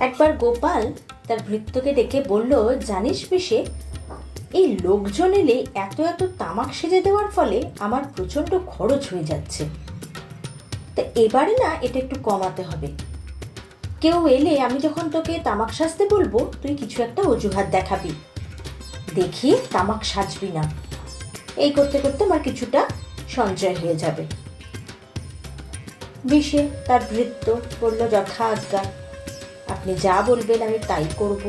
একবার গোপাল তার ভৃত্যকে ডেকে বলল, জানিস পিসে, এই লোকজন এলে এত এত তামাক সেজে দেওয়ার ফলে আমার প্রচণ্ড খরচ হয়ে যাচ্ছে। তা এবারে না এটা একটু কমাতে হবে। কেউ এলে আমি যখন তোকে তামাক সাজতে বলবো, তুই কিছু একটা অজুহাত দেখাবি, দেখি তামাক সাজবি না। এই করতে করতে আমার কিছুটা সঞ্চয় হয়ে যাবে। বিষে তার ভৃত্য বলল, যথা আজ্ঞা, আপনি যা বলবেন আমি তাই করব।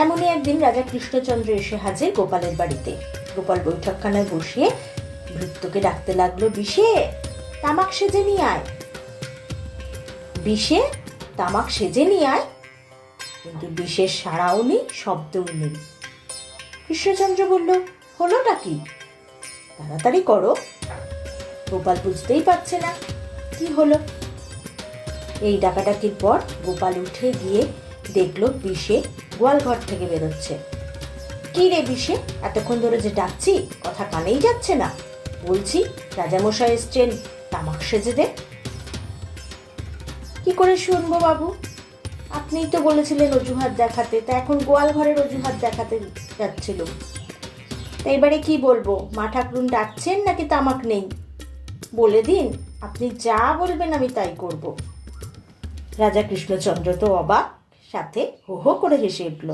এমনই একদিন রাজা কৃষ্ণচন্দ্র এসে হাজির গোপালের বাড়িতে। গোপাল বৈঠকখানায় বসিয়ে ভৃত্যকে ডাকতে লাগলো, বিষে তামাক সেজে নিয়ে আয়, বিষে তামাক সেজে নিয়ে আয়। কিন্তু বিষের সাড়াও নেই, শব্দও নেই। কৃষ্ণচন্দ্র বলল, হলোটা কি? তাড়াতাড়ি করো। গোপাল বুঝতেই পারছে না কি হলো। এই ডাকাডাকির পর গোপাল উঠে গিয়ে দেখলো বিষে গোয়ালঘর থেকে বেরোচ্ছে। কি রে বিষে, এতক্ষণ ধরে যে ডাকছি কথা কানেই যাচ্ছে না? বলছি রাজামশাই এসছেন, তামাক সেজে দে। কি করে শুনবো বাবু, আপনিই তো বলেছিলেন অজুহাত দেখাতে, তা এখন গোয়াল ঘরের অজুহাত দেখাতে যাচ্ছিল। এবারে কি বলবো, মা ঠাকুরুন ডাকছেন নাকি তামাক নেই? বলে দিন, আপনি যা বলবেন আমি তাই করব। রাজা কৃষ্ণচন্দ্র তো অবাক, সাথে হো হো করে হেসে উঠল।